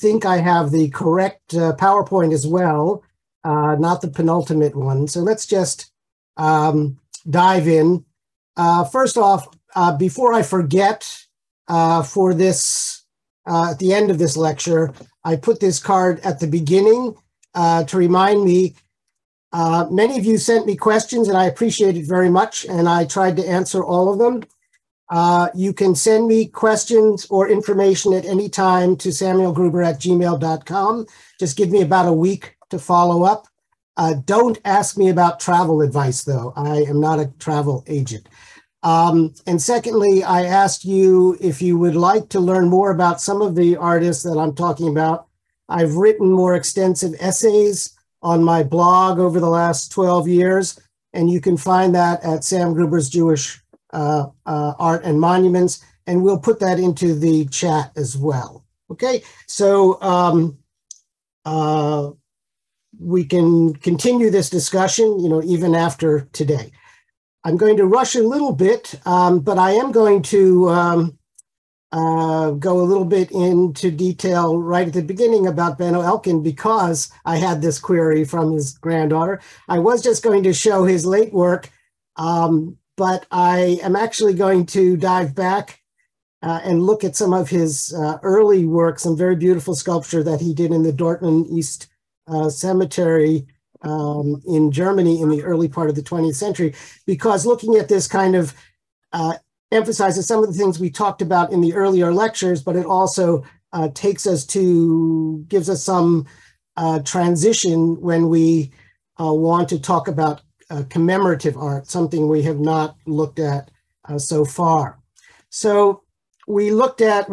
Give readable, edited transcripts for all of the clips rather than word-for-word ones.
think I have the correct PowerPoint as well, not the penultimate one. So let's just dive in. First off, before I forget, for this, at the end of this lecture, I put this card at the beginning to remind me. Many of you sent me questions, and I appreciate it very much, and I tried to answer all of them. You can send me questions or information at any time to samuelgruber@gmail.com. Just give me about a week to follow up. Don't ask me about travel advice, though. I am not a travel agent. And secondly, I asked you if you would like to learn more about some of the artists that I'm talking about. I've written more extensive essays on my blog over the last 12 years, and you can find that at Sam Gruber's Jewish Art and Monuments, and we'll put that into the chat as well. Okay, so we can continue this discussion, even after today. I'm going to rush a little bit, but I am going to go a little bit into detail right at the beginning about Benno Elkin, because I had this query from his granddaughter. I was just going to show his late work, but I am actually going to dive back and look at some of his early work, some very beautiful sculpture that he did in the Dortmund East Cemetery in Germany in the early part of the 20th century, because looking at this kind of emphasizes some of the things we talked about in the earlier lectures, but it also gives us some transition when we want to talk about commemorative art, something we have not looked at so far. So we've looked at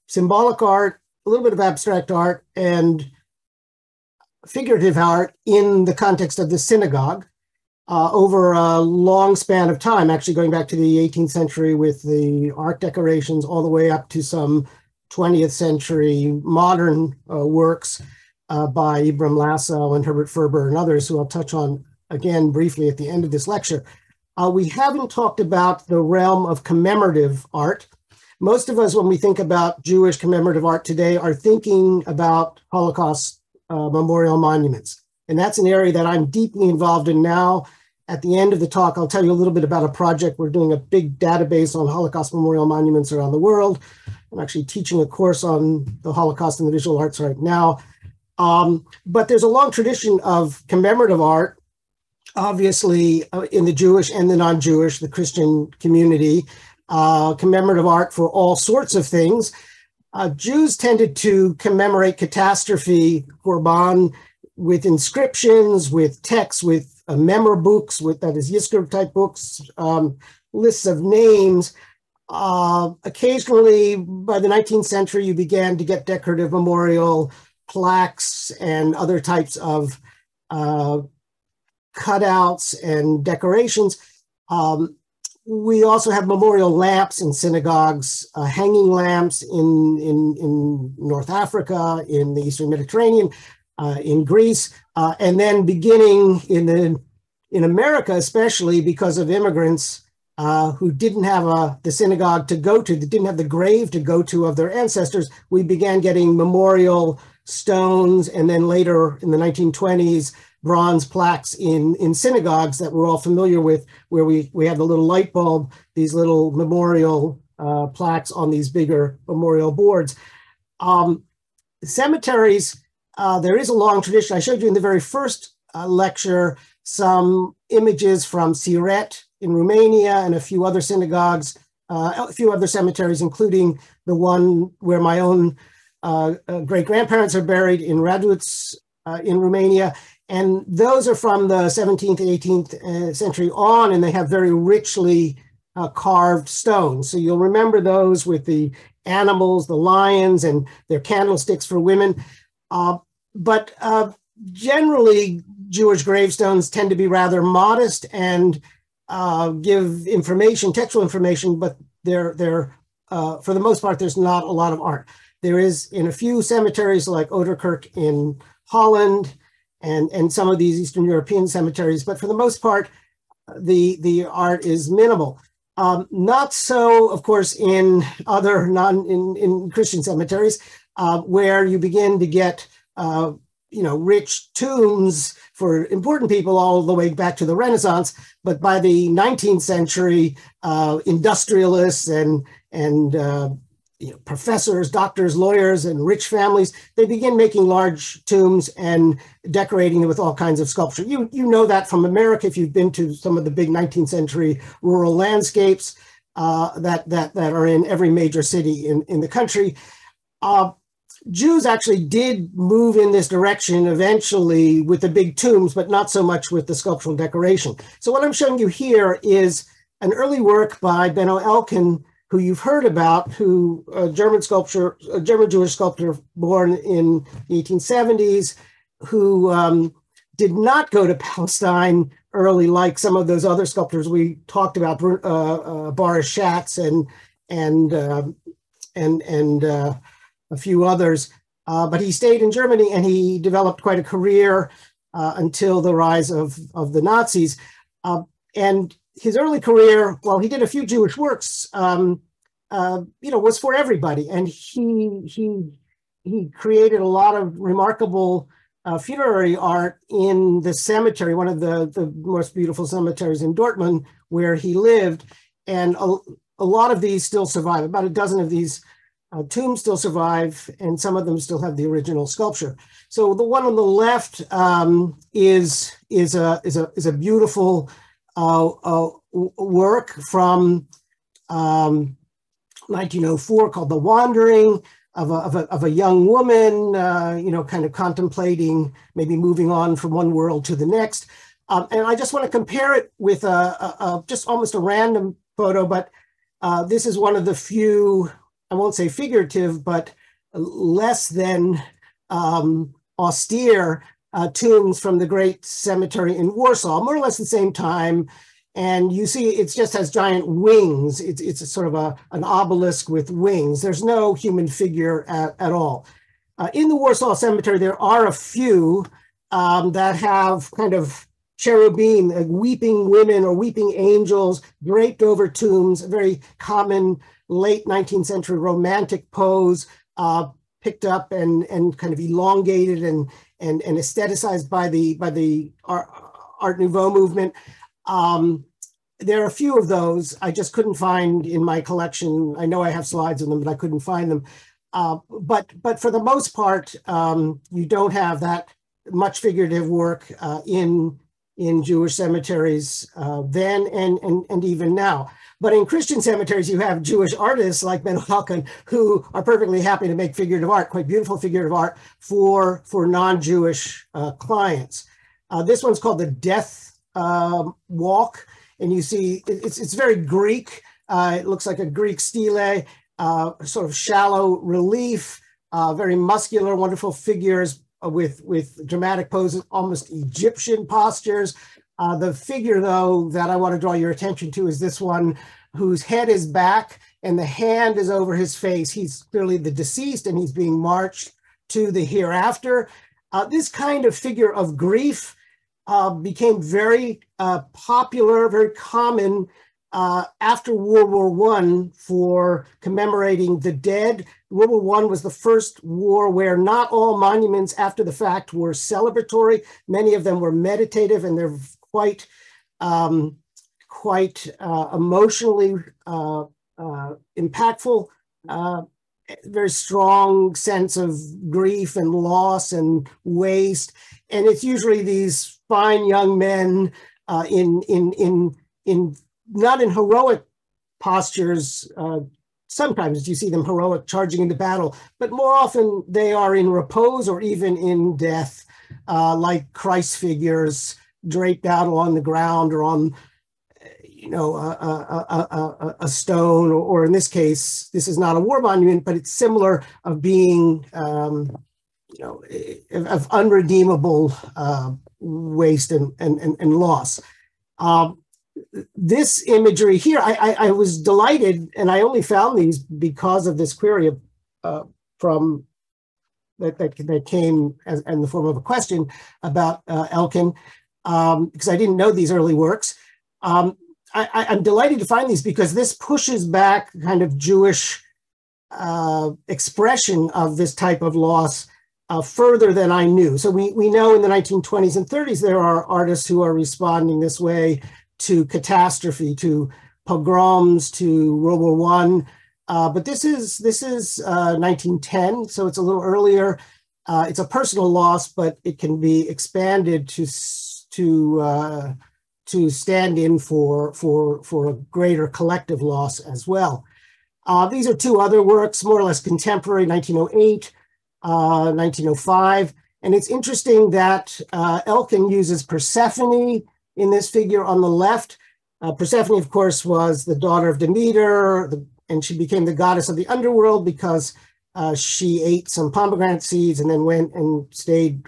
symbolic art, a little bit of abstract art, and figurative art in the context of the synagogue over a long span of time, actually going back to the 18th century with the art decorations all the way up to some 20th century modern works by Ibram Lassow and Herbert Ferber and others, who I'll touch on again briefly at the end of this lecture. We haven't talked about the realm of commemorative art. Most of us, when we think about Jewish commemorative art today, are thinking about Holocaust memorial monuments. And that's an area that I'm deeply involved in now. At the end of the talk, I'll tell you a little bit about a project. We're doing a big database on Holocaust memorial monuments around the world. I'm actually teaching a course on the Holocaust and the visual arts right now. But there's a long tradition of commemorative art, obviously in the Jewish and the non-Jewish, the Christian community, commemorative art for all sorts of things. Jews tended to commemorate catastrophe, Korban, with inscriptions, with texts, with memor books, that is Yizkor type books, lists of names. Occasionally, by the 19th century, you began to get decorative memorial plaques and other types of cutouts and decorations. We also have memorial lamps in synagogues, hanging lamps in North Africa, in the Eastern Mediterranean, in Greece, and then beginning in America, especially because of immigrants who didn't have the synagogue to go to, that didn't have the grave to go to of their ancestors, we began getting memorial stones, and then later in the 1920s, bronze plaques in synagogues that we're all familiar with, where we have the little light bulb, these little memorial plaques on these bigger memorial boards. Cemeteries, there is a long tradition. I showed you in the very first lecture some images from Siret in Romania and a few other synagogues, a few other cemeteries, including the one where my own great-grandparents are buried in Raduț in Romania. And those are from the 17th, 18th century on, and they have very richly carved stones. So you'll remember those with the animals, the lions, and their candlesticks for women. But generally, Jewish gravestones tend to be rather modest and give information, textual information, but they're for the most part, there's not a lot of art. There is in a few cemeteries like Ouderkerk in Holland, and some of these Eastern European cemeteries, but for the most part, the art is minimal. Not so, of course, in other in Christian cemeteries. where you begin to get rich tombs for important people all the way back to the Renaissance. But by the 19th century, industrialists and professors, doctors, lawyers, and rich families, they begin making large tombs and decorating them with all kinds of sculpture. You know that from America if you've been to some of the big 19th century rural landscapes that are in every major city in the country. Jews actually did move in this direction eventually with the big tombs, but not so much with the sculptural decoration. So what I'm showing you here is an early work by Benno Elkin, who you've heard about, who a German Jewish sculptor born in the 1870s, who did not go to Palestine early, like some of those other sculptors we talked about, Boris Schatz and a few others. But he stayed in Germany and he developed quite a career until the rise of the Nazis. And his early career, well, he did a few Jewish works, was for everybody. And he created a lot of remarkable funerary art in the cemetery, one of the most beautiful cemeteries in Dortmund, where he lived. And a lot of these still survive. About a dozen of these tombs still survive, and some of them still have the original sculpture. So the one on the left is a beautiful work from 1904 called "The Wandering," of a young woman, kind of contemplating maybe moving on from one world to the next. And I just want to compare it with just almost a random photo, but this is one of the few, I won't say figurative, but less than austere tombs from the great cemetery in Warsaw, more or less the same time. And you see, it just has giant wings. It's a sort of an obelisk with wings. There's no human figure at all. In the Warsaw Cemetery, there are a few that have kind of cherubim, like weeping women or weeping angels draped over tombs, a very common late 19th century romantic pose, picked up and kind of elongated and aestheticized by the Art Nouveau movement. There are a few of those I just couldn't find in my collection. I know I have slides of them, but I couldn't find them. But for the most part, you don't have that much figurative work in Jewish cemeteries then and even now. But in Christian cemeteries, you have Jewish artists like Benno Elkin who are perfectly happy to make figurative art, quite beautiful figurative art for non-Jewish clients. This one's called the Death Walk, and you see it's very Greek. It looks like a Greek stele, sort of shallow relief, very muscular, wonderful figures with dramatic poses, almost Egyptian postures. The figure, though, that I want to draw your attention to is this one whose head is back and the hand is over his face. He's clearly the deceased and he's being marched to the hereafter. This kind of figure of grief became very popular, very common after World War I for commemorating the dead. World War I was the first war where not all monuments after the fact were celebratory. Many of them were meditative, and they're quite emotionally impactful. Very strong sense of grief and loss and waste. And it's usually these fine young men in not in heroic postures. Sometimes you see them heroic, charging into battle, but more often they are in repose or even in death, like Christ figures draped out on the ground or on, a stone, or in this case, this is not a war monument, but it's similar of being, of unredeemable waste and loss. This imagery here, I was delighted, and I only found these because of this query from that came in the form of a question about Elkin, because I didn't know these early works. I'm delighted to find these because this pushes back kind of Jewish expression of this type of loss further than I knew. So we know in the 1920s and 30s, there are artists who are responding this way to catastrophe, to pogroms, to World War I. But this is 1910, so it's a little earlier. It's a personal loss, but it can be expanded to stand in for a greater collective loss as well. These are two other works, more or less contemporary, 1908, 1905. And it's interesting that Elkin uses Persephone in this figure on the left. Persephone, of course, was the daughter of Demeter, and she became the goddess of the underworld because she ate some pomegranate seeds and then went and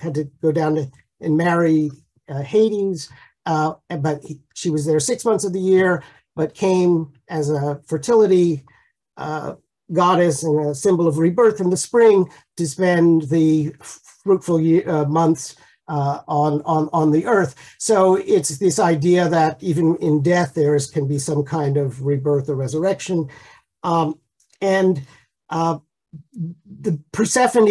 had to go down and marry Hades. But she was there 6 months of the year, but came as a fertility goddess and a symbol of rebirth in the spring to spend the fruitful months on the earth. So it's this idea that even in death there can be some kind of rebirth or resurrection. The Persephone,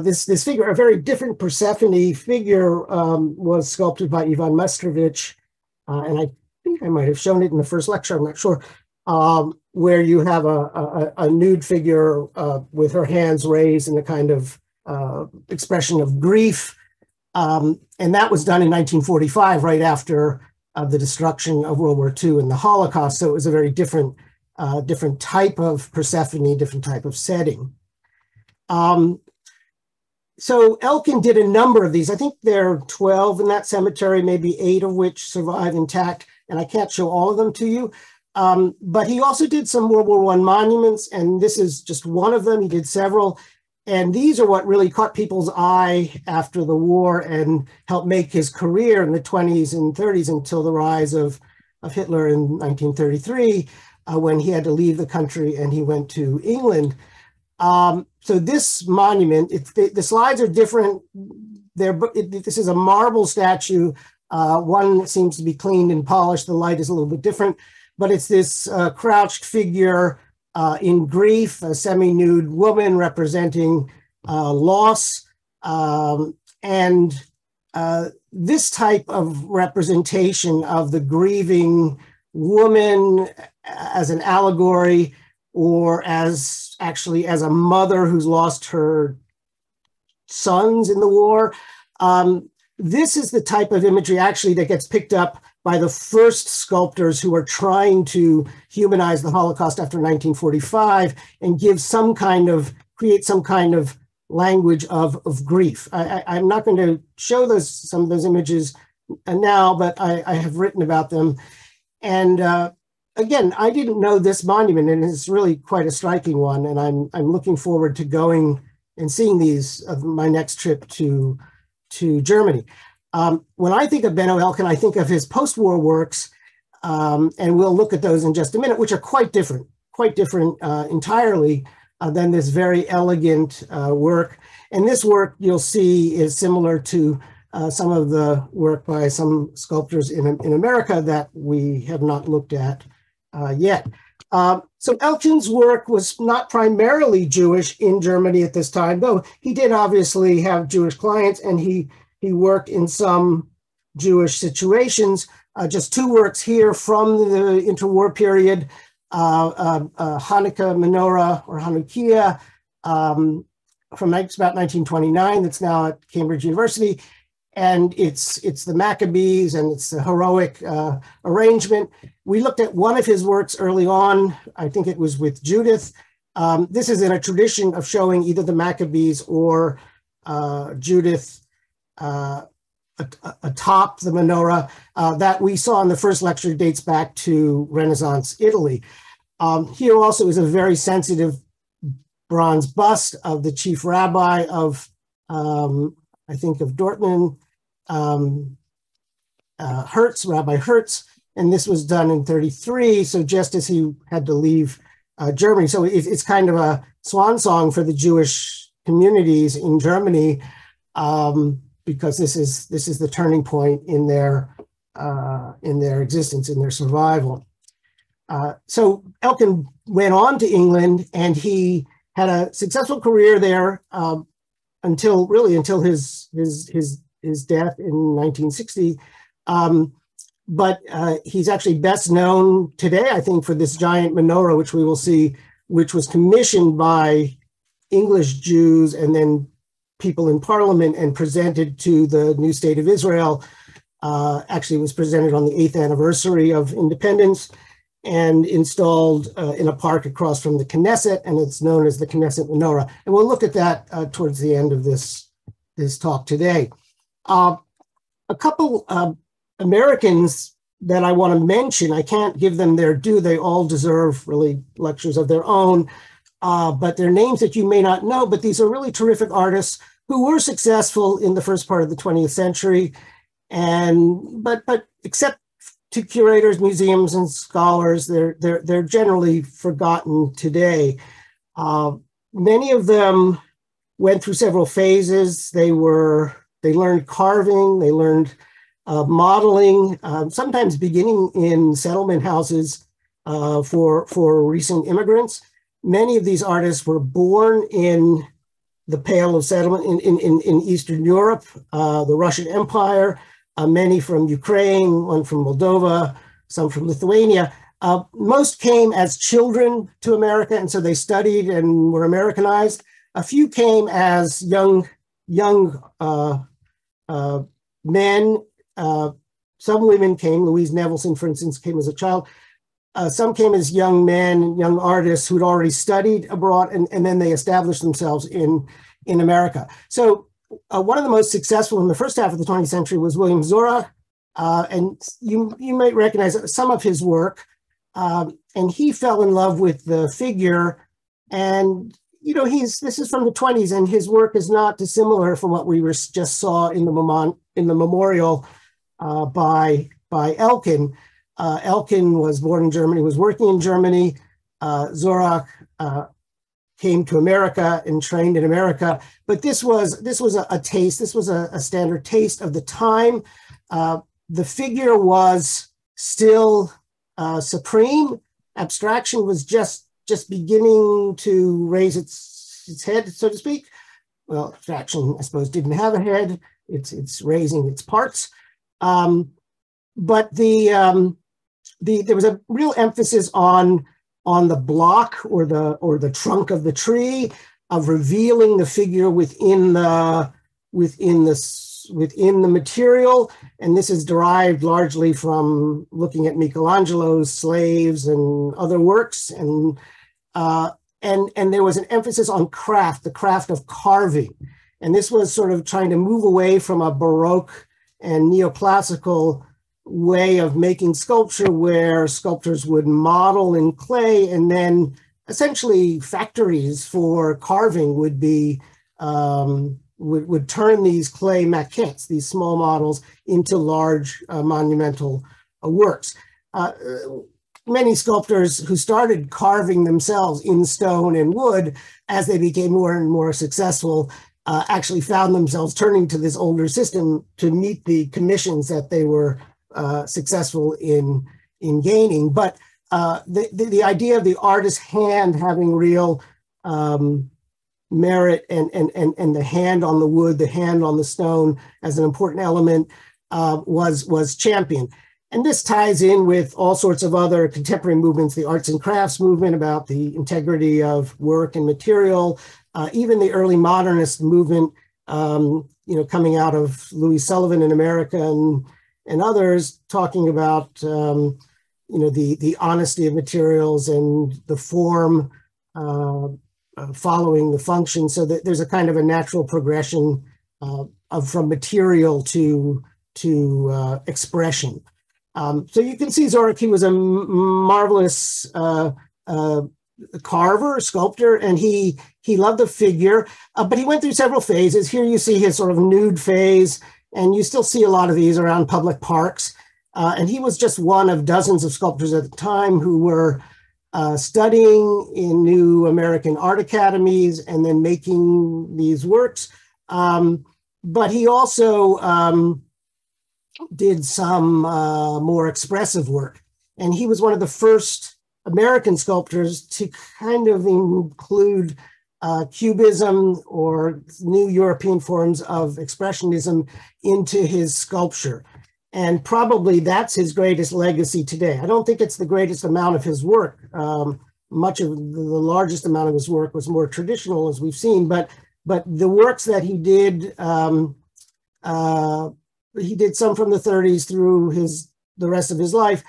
this figure, a very different Persephone figure, was sculpted by Ivan Mestrovich, and I think I might have shown it in the first lecture, I'm not sure, where you have a nude figure with her hands raised in a kind of expression of grief. And that was done in 1945, right after the destruction of World War II and the Holocaust. So it was a very different type of Persephone, different type of setting. So Elkin did a number of these. I think there are 12 in that cemetery, maybe 8 of which survive intact, and I can't show all of them to you. But he also did some World War I monuments, and this is just one of them. He did several. And these are what really caught people's eye after the war and helped make his career in the 20s and 30s until the rise of Hitler in 1933, when he had to leave the country and he went to England. So this monument, the slides are different. This is a marble statue. One seems to be cleaned and polished. The light is a little bit different, but it's this crouched figure in grief, a semi-nude woman representing loss. This type of representation of the grieving woman as an allegory, or as a mother who's lost her sons in the war. This is the type of imagery actually that gets picked up by the first sculptors who are trying to humanize the Holocaust after 1945 and create some kind of language of grief. I'm not going to show some of those images now, but I have written about them. And again, I didn't know this monument, and it's really quite a striking one. And I'm looking forward to going and seeing these of my next trip to Germany. When I think of Benno Elkin, I think of his post-war works, and we'll look at those in just a minute, which are quite different entirely than this very elegant work. And this work, you'll see, is similar to some of the work by some sculptors in America that we have not looked at yet. So Elkin's work was not primarily Jewish in Germany at this time, though he did obviously have Jewish clients, and he worked in some Jewish situations. Just 2 works here from the interwar period, Hanukkah menorah or Hanukkah from about 1929, that's now at Cambridge University. And it's the Maccabees, and it's the heroic arrangement. We looked at one of his works early on. I think it was with Judith. This is in a tradition of showing either the Maccabees or Judith atop the menorah that we saw in the first lecture, dates back to Renaissance Italy. Here also is a very sensitive bronze bust of the chief rabbi of, I think of Dortmund, Hertz, Rabbi Hertz, and this was done in 33, so just as he had to leave Germany. So it's kind of a swan song for the Jewish communities in Germany, because this is the turning point in their existence, in their survival. So Elkin went on to England, and he had a successful career there until his death in 1960. But he's actually best known today, I think, for this giant menorah, which we will see, which was commissioned by English Jews and then people in Parliament and presented to the new state of Israel. Actually, it was presented on the 8th anniversary of independence and installed in a park across from the Knesset, and it's known as the Knesset Menorah. And we'll look at that towards the end of this talk today. A couple Americans that I want to mention, I can't give them their due. They all deserve really lectures of their own, but they're names that you may not know, but these are really terrific artists who were successful in the first part of the 20th century. But except to curators, museums, and scholars, they're generally forgotten today. Many of them went through several phases. They learned carving, they learned modeling, sometimes beginning in settlement houses for recent immigrants. Many of these artists were born in the Pale of Settlement in Eastern Europe, the Russian Empire. Many from Ukraine, one from Moldova, some from Lithuania. Most came as children to America, and so they studied and were Americanized. A few came as young men. Some women came. Louise Nevelson, for instance, came as a child. Some came as young men, young artists who'd already studied abroad, and then they established themselves in America. So one of the most successful in the first half of the 20th century was William Zora, and you might recognize some of his work. And he fell in love with the figure, and this is from the 20s, and his work is not dissimilar from what we just saw in the memorial by Elkin. Elkin was born in Germany, was working in Germany. Zora came to America and trained in America, but this was a taste. This was a standard taste of the time. The figure was still supreme. Abstraction was just beginning to raise its head, so to speak. Well, abstraction, I suppose, didn't have a head. It's raising its parts. But there was a real emphasis on the block or the trunk of the tree, of revealing the figure within the material. And this is derived largely from looking at Michelangelo's slaves and other works. And there was an emphasis on craft, the craft of carving. And this was sort of trying to move away from a Baroque and neoclassical way of making sculpture, where sculptors would model in clay, and then essentially factories for carving would be would turn these clay maquettes, these small models, into large monumental works. Many sculptors who started carving themselves in stone and wood, as they became more and more successful, actually found themselves turning to this older system to meet the commissions that they were successful in gaining. But the idea of the artist's hand having real merit and the hand on the wood, the hand on the stone as an important element was championed. And this ties in with all sorts of other contemporary movements, the arts and crafts movement about the integrity of work and material, even the early modernist movement, coming out of Louis Sullivan in America and others, talking about the honesty of materials and the form following the function, so that there's a kind of a natural progression from material to expression. So you can see Zora, he was a marvelous carver, sculptor, and he loved the figure, but he went through several phases. Here you see his sort of nude phase, and you still see a lot of these around public parks. And he was just one of dozens of sculptors at the time who were studying in new American art academies and then making these works. But he also did some more expressive work. And he was one of the first American sculptors to kind of include Cubism or new European forms of Expressionism into his sculpture. And probably that's his greatest legacy today. I don't think it's the greatest amount of his work. Much of the largest amount of his work was more traditional, as we've seen, but the works that he did some from the 30s through the rest of his life,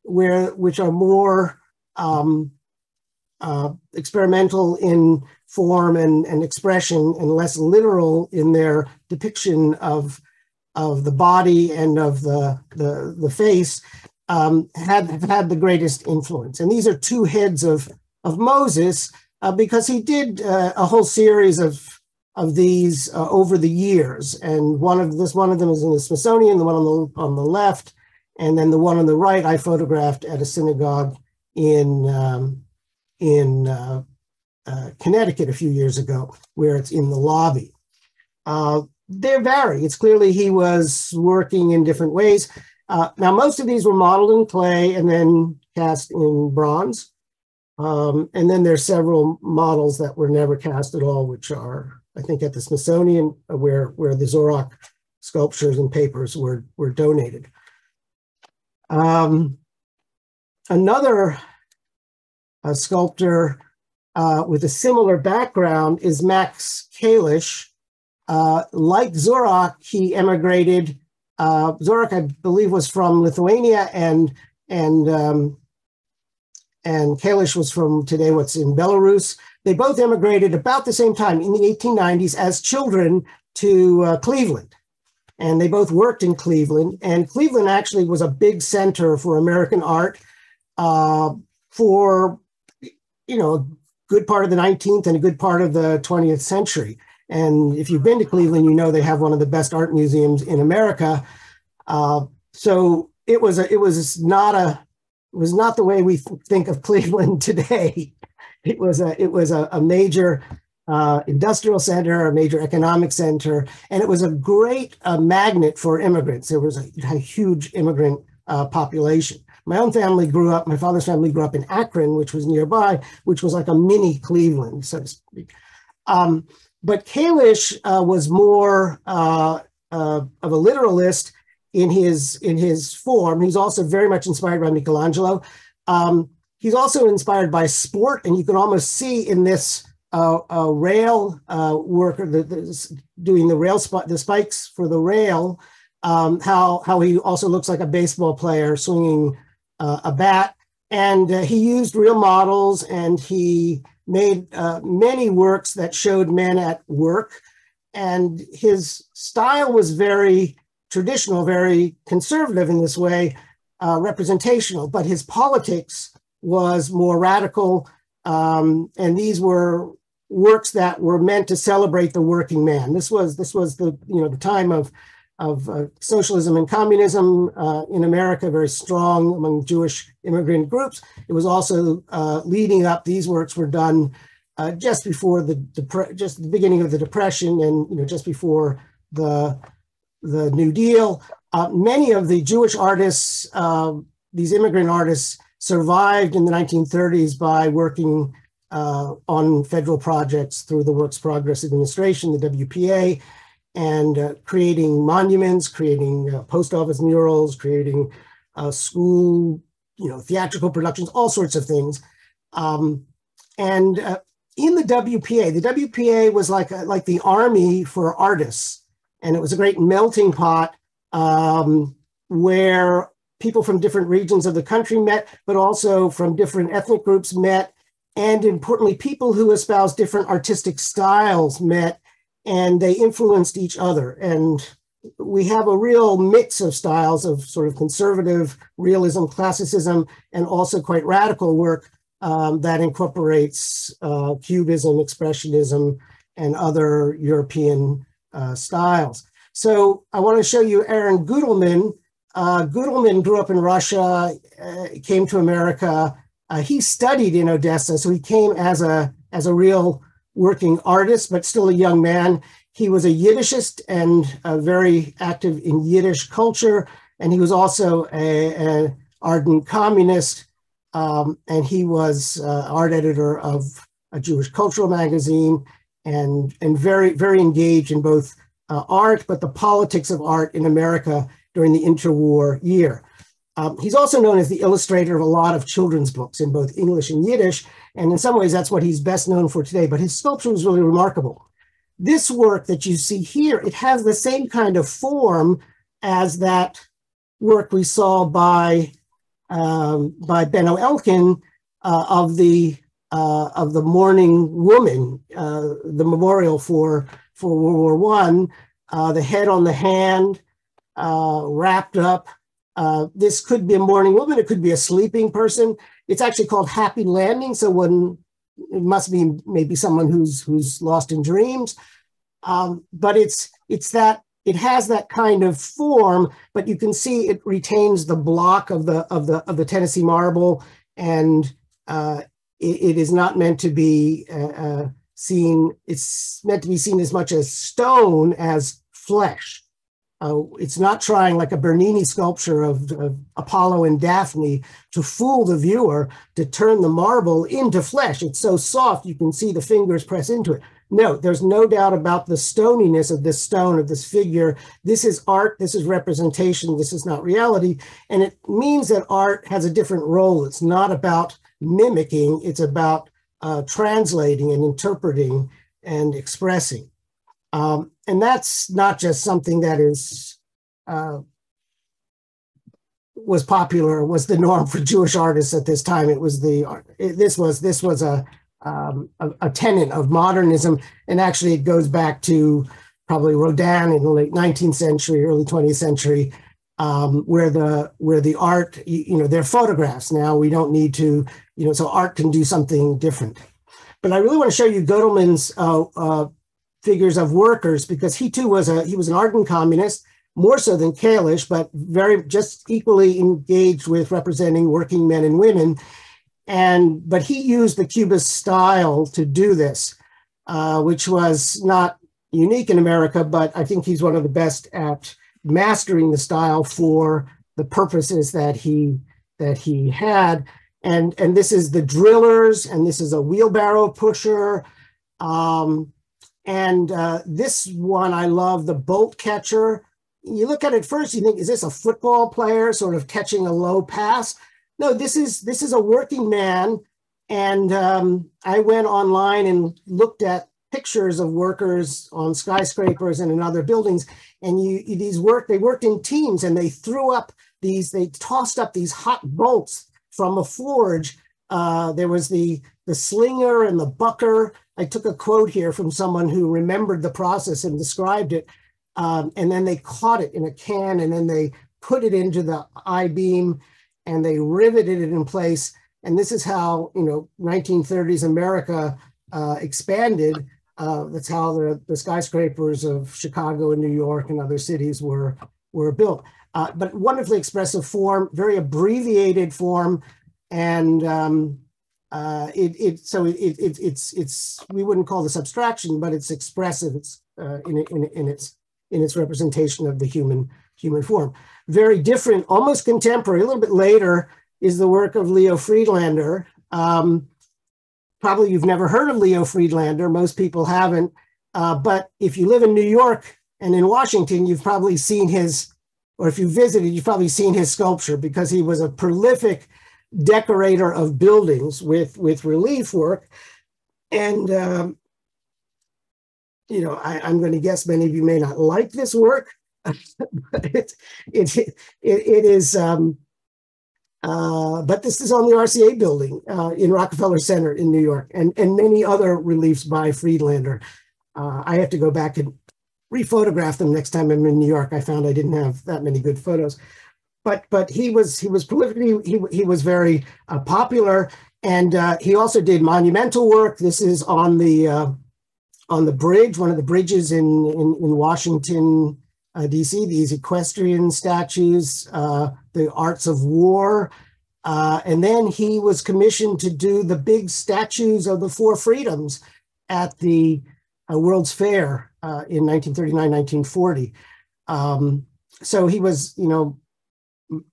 which are more experimental in form and expression and less literal in their depiction of the body and of the face, have had the greatest influence. And these are two heads of Moses, because he did a whole series of these over the years. And one of them is in the Smithsonian, the one on the left, and then the one on the right I photographed at a synagogue in Connecticut a few years ago, where it's in the lobby. They vary. It's clearly he was working in different ways. Now, most of these were modeled in clay and then cast in bronze. And then there's several models that were never cast at all, which are, I think, at the Smithsonian, where the Zora sculptures and papers were donated. Another sculptor with a similar background is Max Kalish. Like Zora, he emigrated. Zora, I believe, was from Lithuania, and Kalish was from today what's in Belarus. They both emigrated about the same time in the 1890s as children to Cleveland. And they both worked in Cleveland. And Cleveland actually was a big center for American art for, a good part of the 19th and a good part of the 20th century. And if you've been to Cleveland, you know they have one of the best art museums in America. So it was not the way we think of Cleveland today. It was a major industrial center, a major economic center, and it was a great magnet for immigrants. There was a huge immigrant population. My father's family grew up in Akron, which was nearby, which was like a mini Cleveland, so to speak. But Kalish was more of a literalist in his form. He's also very much inspired by Michelangelo. He's also inspired by sport, and you can almost see in this rail worker doing the spikes for the rail, how he also looks like a baseball player swinging a bat. And he used real models, and he made many works that showed men at work. And his style was very traditional, very conservative in this way, representational, but his politics was more radical. And these were works that were meant to celebrate the working man. This was the time of socialism and communism in America, very strong among Jewish immigrant groups. It was also leading up. These works were done just before just the beginning of the Depression, and just before the New Deal. Many of the Jewish artists, these immigrant artists, survived in the 1930s by working on federal projects through the Works Progress Administration, the WPA, and creating monuments, creating post office murals, creating school, theatrical productions, all sorts of things. And in the WPA was like the army for artists, and it was a great melting pot where people from different regions of the country met, but also from different ethnic groups met, and importantly, people who espoused different artistic styles met, and they influenced each other. And we have a real mix of styles of sort of conservative realism, classicism, and also quite radical work that incorporates Cubism, Expressionism, and other European styles. So I want to show you Aaron Gudelman. Gudelman grew up in Russia, came to America. He studied in Odessa, so he came as a real working artist, but still a young man. He was a Yiddishist and very active in Yiddish culture, and he was also an ardent communist. and he was art editor of a Jewish cultural magazine, and very, very engaged in both art, but the politics of art in America during the interwar year. He's also known as the illustrator of a lot of children's books in both English and Yiddish, and in some ways that's what he's best known for today, but his sculpture was really remarkable. This work that you see here, it has the same kind of form as that work we saw by Benno Elkin of the mourning woman, the memorial for World War I, the head on the hand, wrapped up. This could be a mourning woman, it could be a sleeping person. It's actually called Happy Landing, so it must be maybe someone who's lost in dreams. But it's that it has that kind of form, but you can see it retains the block of the Tennessee marble, and it is not meant to be seen. It's meant to be seen as much as stone as flesh. It's not trying, like a Bernini sculpture of Apollo and Daphne, to fool the viewer, to turn the marble into flesh. It's so soft you can see the fingers press into it. No, there's no doubt about the stoniness of this stone, of this figure. This is art, this is representation, this is not reality. And it means that art has a different role. It's not about mimicking, it's about translating and interpreting and expressing. And that's not just something that was popular, was the norm for Jewish artists at this time. It was this was a tenet of modernism, and actually it goes back to probably Rodin in the late 19th century, early 20th century, where the art, they're photographs now. We don't need to, so art can do something different. But I really want to show you Gödelmann's figures of workers, because he too was an ardent communist, more so than Kalish, but just equally engaged with representing working men and women. But he used the Cubist style to do this, which was not unique in America, but I think he's one of the best at mastering the style for the purposes that he had. And this is the drillers, and this is a wheelbarrow pusher. This one I love, the bolt catcher. You look at it first, you think, is this a football player sort of catching a low pass? No, this is a working man. And I went online and looked at pictures of workers on skyscrapers and in other buildings. And they worked in teams, and they tossed up these hot bolts from a forge. There was the slinger and the bucker. I took a quote here from someone who remembered the process and described it. And then they caught it in a can, and then they put it into the I-beam, and they riveted it in place. And this is how, 1930s America expanded. That's how the skyscrapers of Chicago and New York and other cities were built. But wonderfully expressive form, very abbreviated form, and it's we wouldn't call this abstraction, but it's expressive. It's in its representation of the human form. Very different, almost contemporary. A little bit later is the work of Leo Friedlander. Probably you've never heard of Leo Friedlander. Most people haven't. But if you live in New York and in Washington, you've probably seen or if you visited, you've probably seen his sculpture, because he was a prolific decorator of buildings with relief work. And, I'm going to guess many of you may not like this work, but it is, but this is on the RCA building in Rockefeller Center in New York, and many other reliefs by Friedlander. I have to go back and rephotograph them next time I'm in New York. I found I didn't have that many good photos. But he was prolific. He was very popular, and he also did monumental work. This is on the bridge, one of the bridges in Washington, D.C. These equestrian statues, the arts of war, and then he was commissioned to do the big statues of the Four Freedoms at the World's Fair in 1939, 1940. So he was,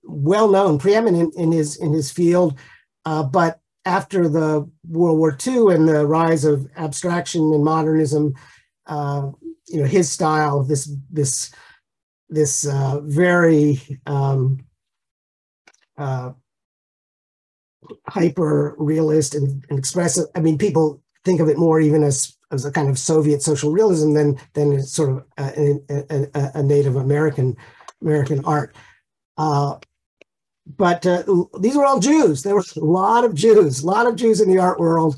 well known, preeminent in his field. But after the World War II and the rise of abstraction and modernism, his style, this very hyper realist and expressive. I mean, people think of it more even as a kind of Soviet social realism than it's sort of a Native American art. But these were all Jews. There were a lot of Jews in the art world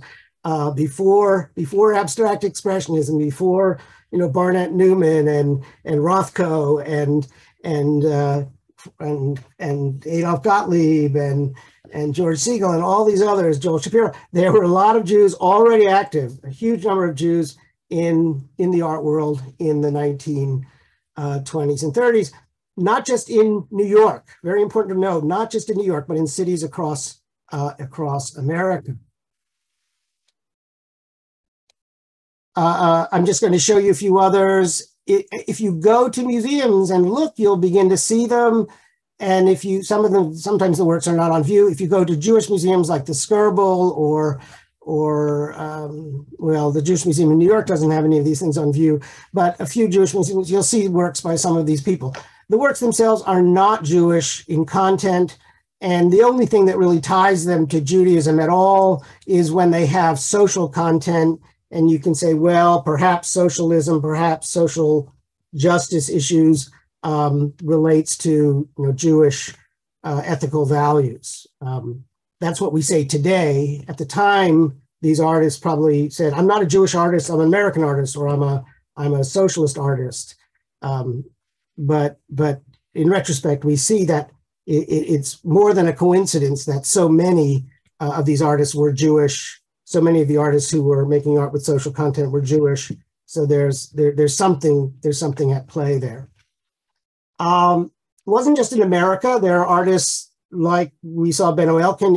before abstract expressionism, before Barnett Newman and Rothko and Adolf Gottlieb and George Siegel and all these others, Joel Shapiro. There were a lot of Jews already active, a huge number of Jews in the art world in the 1920s and 30s, not just in New York. Very important to note, not just in New York, but in cities across America. I'm just going to show you a few others. If you go to museums and look, you'll begin to see them. And sometimes the works are not on view. If you go to Jewish museums like the Skirbel or the Jewish Museum in New York doesn't have any of these things on view, but a few Jewish museums, you'll see works by some of these people. The works themselves are not Jewish in content, and the only thing that really ties them to Judaism at all is when they have social content, and you can say, well, perhaps socialism, perhaps social justice issues relates to Jewish ethical values. That's what we say today. At the time, these artists probably said, I'm not a Jewish artist, I'm an American artist, or I'm a socialist artist. But in retrospect, we see that it's more than a coincidence that so many of these artists were Jewish. So many of the artists who were making art with social content were Jewish. So there's something at play there. It wasn't just in America. There are artists like we saw Benno Elkin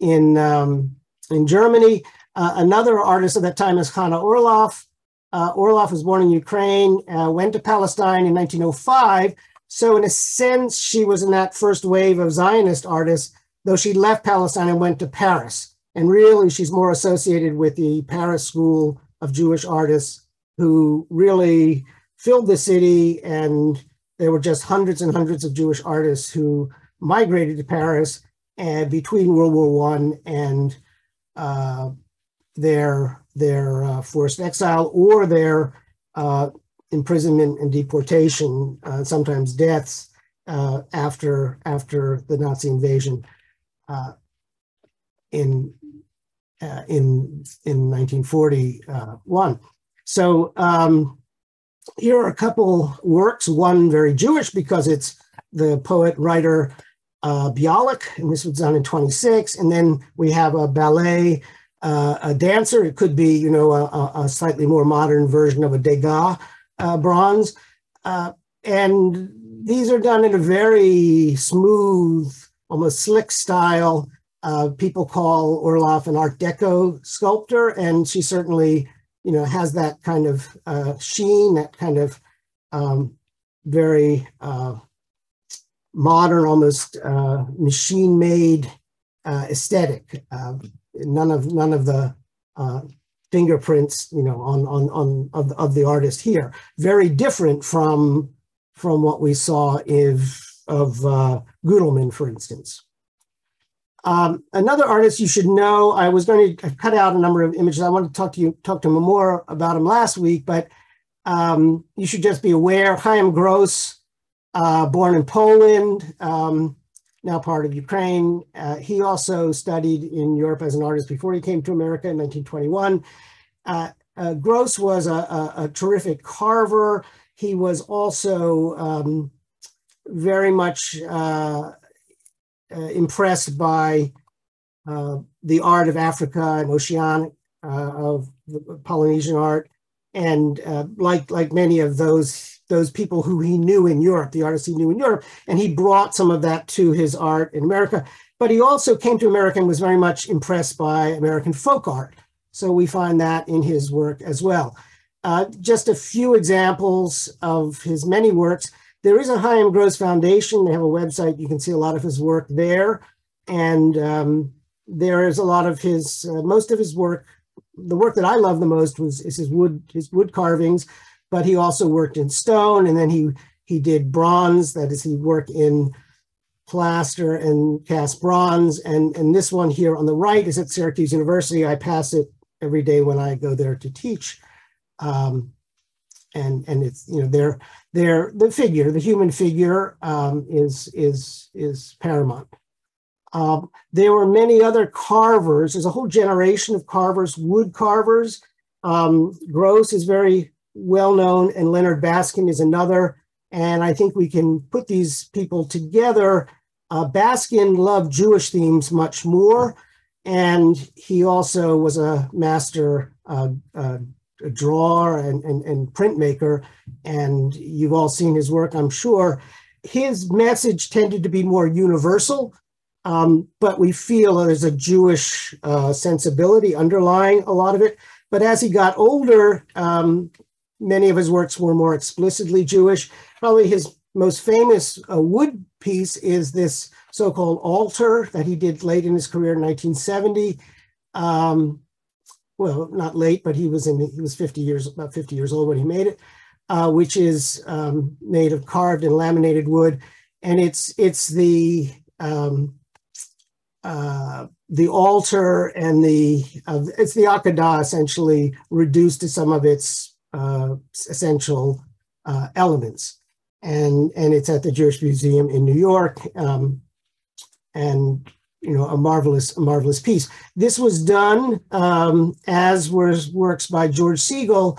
in Germany. Another artist at that time is Hannah Orloff. Orloff was born in Ukraine, went to Palestine in 1905. So in a sense, she was in that first wave of Zionist artists, though she left Palestine and went to Paris. And really, she's more associated with the Paris School of Jewish artists who really filled the city. And there were just hundreds and hundreds of Jewish artists who migrated to Paris and between World War I and their forced exile or their imprisonment and deportation, sometimes deaths after the Nazi invasion in 1941. So here are a couple works, one very Jewish because it's the poet writer Bialik, and this was done in 26. And then we have a ballet, a dancer. It could be, a slightly more modern version of a Degas bronze. And these are done in a very smooth, almost slick style. People call Orloff an Art Deco sculptor, and she certainly, has that kind of sheen, that kind of very modern, almost machine-made aesthetic. None of the fingerprints, of the artist here. Very different from what we saw of Gudelman, for instance. Another artist you should know, I was going to cut out a number of images. I wanted to talk to him more about him last week, but you should just be aware, Chaim Gross, born in Poland, now part of Ukraine. He also studied in Europe as an artist before he came to America in 1921. Gross was a terrific carver. He was also very much impressed by the art of Africa and oceanic, of the Polynesian art. And like many of those people who he knew in Europe, the artists he knew in Europe, and he brought some of that to his art in America. But he also came to America and was very much impressed by American folk art. So we find that in his work as well. Just a few examples of his many works. There is a Chaim Gross Foundation. They have a website. You can see a lot of his work there. And there is a lot of his, most of his work. The work that I love the most is his wood carvings, but he also worked in stone, and then he did bronze. That is, he worked in plaster and cast bronze. And this one here on the right is at Syracuse University. I pass it every day when I go there to teach. And it's, you know, the figure, the human figure, is paramount. There were many other carvers. There's a whole generation of carvers, wood carvers. Gross is very well known, and Leonard Baskin is another. And I think we can put these people together. Baskin loved Jewish themes much more, and he also was a master drawer and printmaker. And you've all seen his work, I'm sure. His message tended to be more universal. But we feel there's a Jewish sensibility underlying a lot of it. But as he got older, many of his works were more explicitly Jewish. Probably his most famous wood piece is this so-called altar that he did late in his career in 1970. Well, not late, but he was about 50 years old when he made it, which is made of carved and laminated wood. And it's the altar and it's the Akedah essentially reduced to some of its essential elements. And it's at the Jewish Museum in New York. And, you know, a marvelous piece. This was done, as were works by George Siegel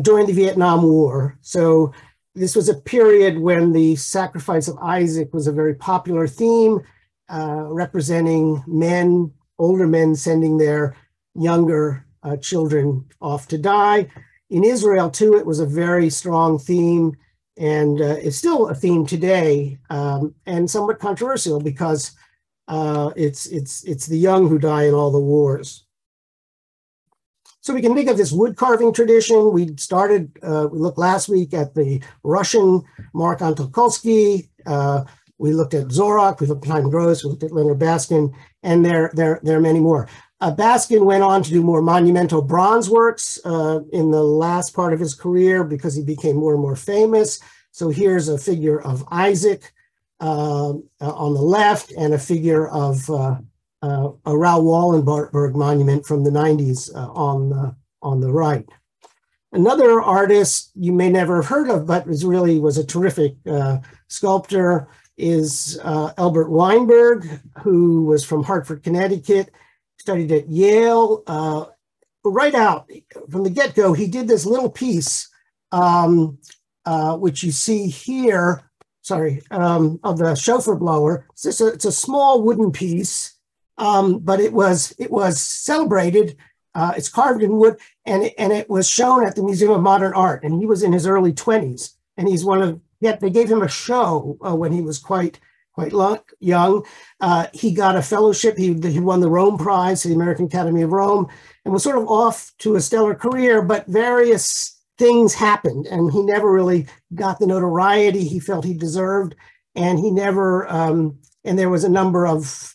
during the Vietnam War. So this was a period when the sacrifice of Isaac was a very popular theme, representing men, older men sending their younger children off to die. In Israel, too, it was a very strong theme, and it's still a theme today, and somewhat controversial because it's the young who die in all the wars. So we can think of this wood carving tradition. We looked last week at the Russian Mark Antokolsky. We looked at Zora, we looked at Time Gross, we looked at Leonard Baskin, and there are many more. Baskin went on to do more monumental bronze works in the last part of his career because he became more and more famous. So here's a figure of Isaac on the left, and a figure of a Raoul Wallenberg monument from the 90s on the right. Another artist you may never have heard of, but was a terrific sculptor, is Albert Weinberg, who was from Hartford, Connecticut, studied at Yale. Right out from the get-go, he did this little piece, which you see here, of the chauffeur blower. It's a small wooden piece, but it was celebrated. It's carved in wood, and it was shown at the Museum of Modern Art, and he was in his early 20s, and he's they gave him a show when he was quite young. He got a fellowship. He won the Rome Prize, the American Academy of Rome, and was sort of off to a stellar career, but various things happened, and he never really got the notoriety he felt he deserved, and he never, and there was a number of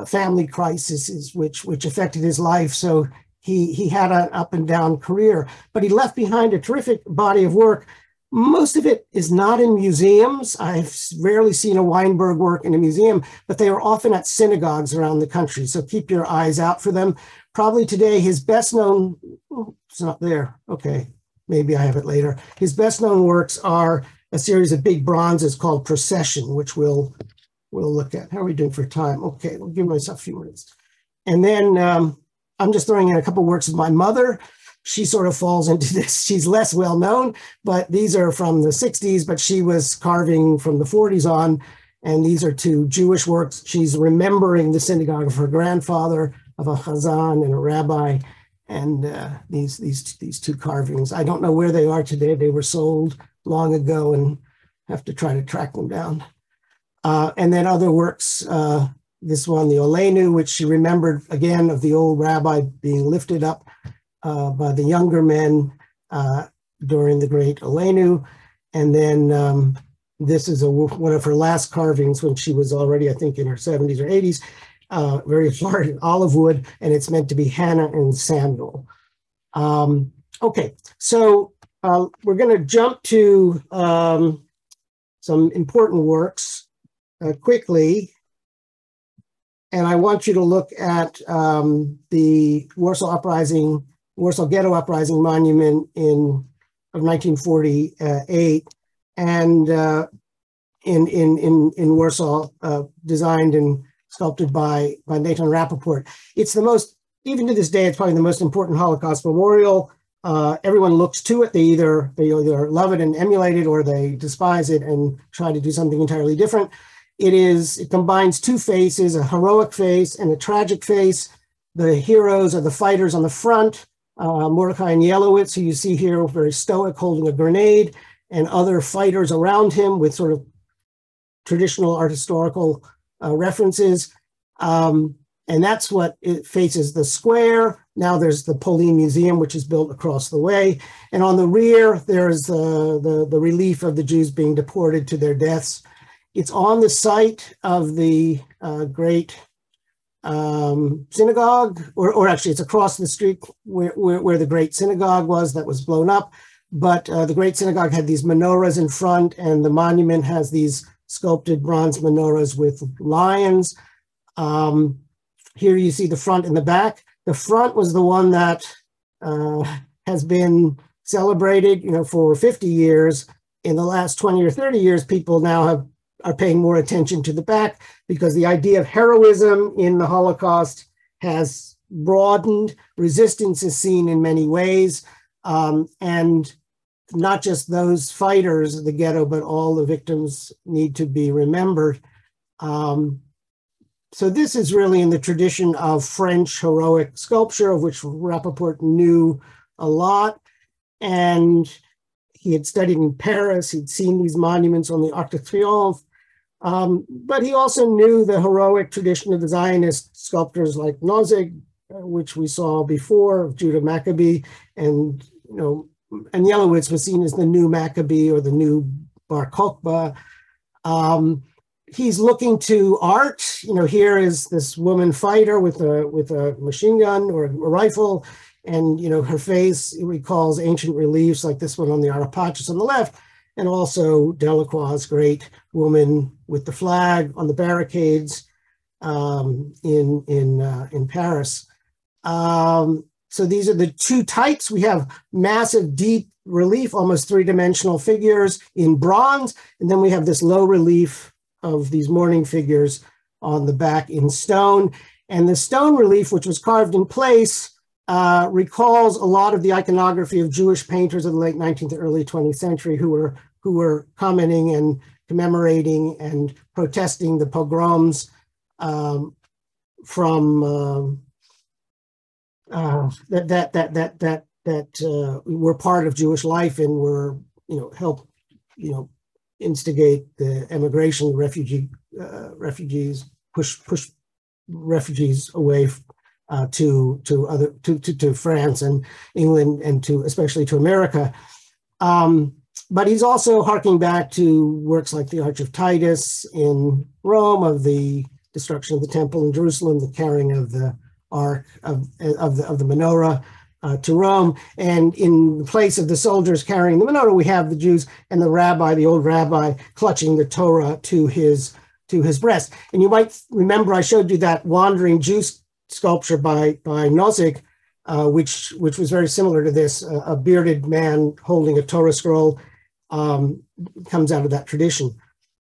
family crises which affected his life, so he had an up and down career, but he left behind a terrific body of work. Most of it is not in museums. I've rarely seen a Weinberg work in a museum, but they are often at synagogues around the country. So keep your eyes out for them. Probably today, his best known, it's not there. Okay, maybe I have it later. His best known works are a series of big bronzes called Procession, which we'll look at. How are we doing for time? Okay, I'll give myself a few minutes. And then I'm just throwing in a couple works of my mother. She sort of falls into this. She's less well known, but these are from the 60s, but she was carving from the 40s on. And these are two Jewish works. She's remembering the synagogue of her grandfather, of a chazan and a rabbi. And these two carvings, I don't know where they are today. They were sold long ago and have to try to track them down. And then other works, this one, the Olenu, which she remembered again of the old rabbi being lifted up by the younger men during the great Olenu. And then this is one of her last carvings when she was already, I think, in her 70s or 80s. very hard olive wood, and it's meant to be Hannah and Samuel. Okay, so we're going to jump to some important works quickly. And I want you to look at the Warsaw Ghetto Uprising Monument of 1948, and in Warsaw, designed and sculpted by Nathan Rappaport. It's the most, even to this day, it's probably the most important Holocaust memorial. Everyone looks to it. They either love it and emulate it, or they despise it and try to do something entirely different. It combines two faces, a heroic face and a tragic face. The heroes are the fighters on the front, Mordecai and Yelowitz, who you see here, very stoic, holding a grenade, and other fighters around him with sort of traditional art historical references. And that's what it faces the square. Now there's the Pauline Museum, which is built across the way. And on the rear, there's the relief of the Jews being deported to their deaths. It's on the site of the great synagogue, or actually it's across the street where the great synagogue was that was blown up. But the great synagogue had these menorahs in front, and the monument has these sculpted bronze menorahs with lions. Here you see the front and the back. The front was the one that has been celebrated, for 50 years. In the last 20 or 30 years, people now are paying more attention to the back, because the idea of heroism in the Holocaust has broadened. Resistance is seen in many ways, and not just those fighters of the ghetto, but all the victims need to be remembered. So this is really in the tradition of French heroic sculpture, of which Rappaport knew a lot. And he had studied in Paris. He'd seen these monuments on the Arc de Triomphe. But he also knew the heroic tradition of the Zionist sculptors like Nozick, which we saw before, of Judah Maccabee, and Yelowitz was seen as the new Maccabee or the new Bar Kokhba. He's looking to art. Here is this woman fighter with a machine gun or a rifle, and her face recalls ancient reliefs like this one on the Arapachos on the left, and also Delacroix's great woman with the flag on the barricades in Paris. So these are the two types. We have massive, deep relief, almost three-dimensional figures in bronze, and then we have this low relief of these mourning figures on the back in stone. And the stone relief, which was carved in place, recalls a lot of the iconography of Jewish painters of the late 19th and early 20th century who were commenting and commemorating and protesting the pogroms that were part of Jewish life and were helped instigate the emigration, refugees, push refugees away to France and England, and especially to America. But he's also harking back to works like the Arch of Titus in Rome, of the destruction of the temple in Jerusalem, the carrying of the ark of the menorah to Rome. And in place of the soldiers carrying the menorah, we have the Jews and the old rabbi, clutching the Torah to his breast. And you might remember I showed you that wandering Jew sculpture by Nozick, which was very similar to this. A bearded man holding a Torah scroll comes out of that tradition.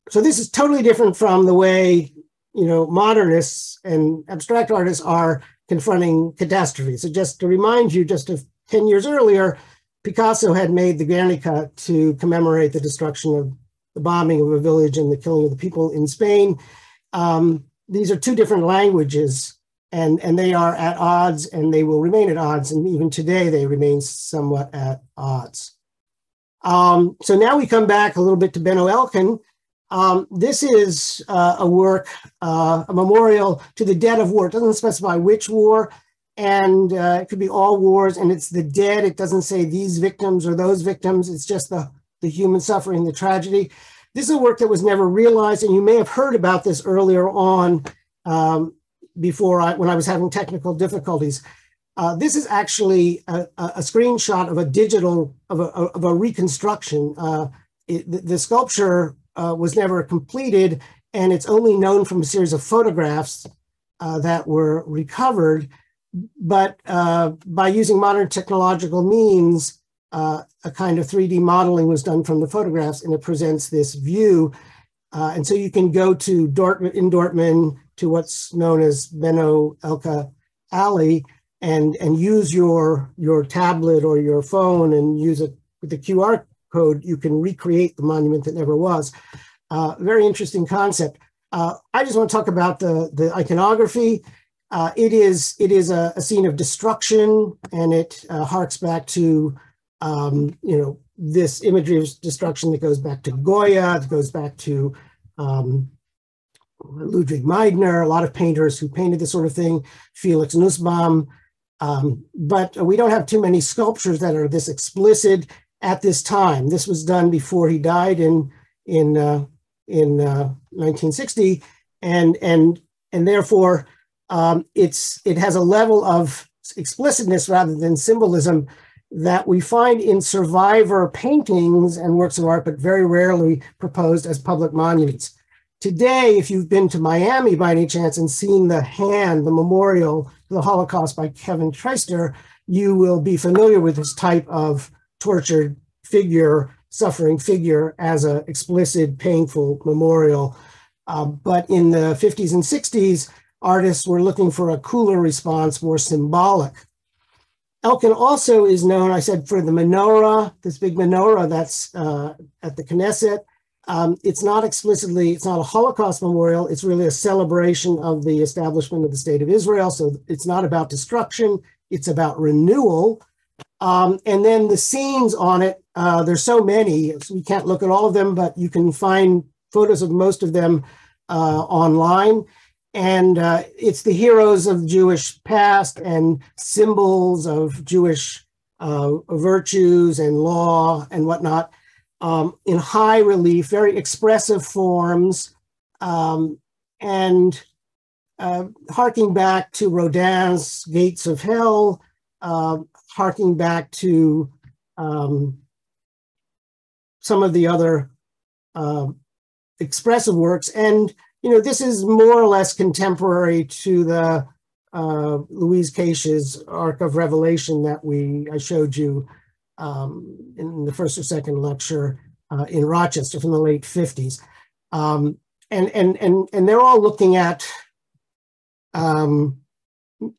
So this is totally different from the way modernists and abstract artists are confronting catastrophe. So just to remind you, just 10 years earlier, Picasso had made the Guernica to commemorate the destruction of the bombing of a village and the killing of the people in Spain. These are two different languages, and they are at odds, and they will remain at odds. And even today, they remain somewhat at odds. So now we come back a little bit to Benno Elkin. This is a work, a memorial to the dead of war. It doesn't specify which war, and it could be all wars, and it's the dead. It doesn't say these victims or those victims. It's just the human suffering, the tragedy. This is a work that was never realized, and you may have heard about this earlier on. when I was having technical difficulties. This is actually a screenshot of a digital, of a reconstruction. The sculpture was never completed, and it's only known from a series of photographs that were recovered. But by using modern technological means, a kind of 3D modeling was done from the photographs, and it presents this view. And so you can go to Dortmund to what's known as Benno Elkin Alley and use your tablet or your phone and use it with the QR code. You can recreate the monument that never was. Very interesting concept. I just want to talk about the iconography. It is a scene of destruction, and it harks back to this imagery of destruction that goes back to Goya, that goes back to Ludwig Meidner, a lot of painters who painted this sort of thing, Felix Nussbaum. But we don't have too many sculptures that are this explicit at this time. This was done before he died in 1960, and therefore it has a level of explicitness rather than symbolism that we find in survivor paintings and works of art, but very rarely proposed as public monuments. Today, if you've been to Miami by any chance and seen the memorial to the Holocaust by Kevin Treister, you will be familiar with this type of tortured figure, suffering figure as an explicit, painful memorial. But in the 50s and 60s, artists were looking for a cooler response, more symbolic. Elkin also is known, I said, for the menorah, this big menorah that's at the Knesset. It's not a Holocaust memorial. It's really a celebration of the establishment of the State of Israel. So it's not about destruction. It's about renewal. And then the scenes on it, there's so many, so we can't look at all of them, but you can find photos of most of them online. And it's the heroes of Jewish past and symbols of Jewish virtues and law and whatnot in high relief, very expressive forms, and harking back to Rodin's Gates of Hell, harking back to some of the other expressive works. And this is more or less contemporary to the Louise Cache's Arc of Revelation that I showed you in the first or second lecture in Rochester from the late 50s. And they're all looking at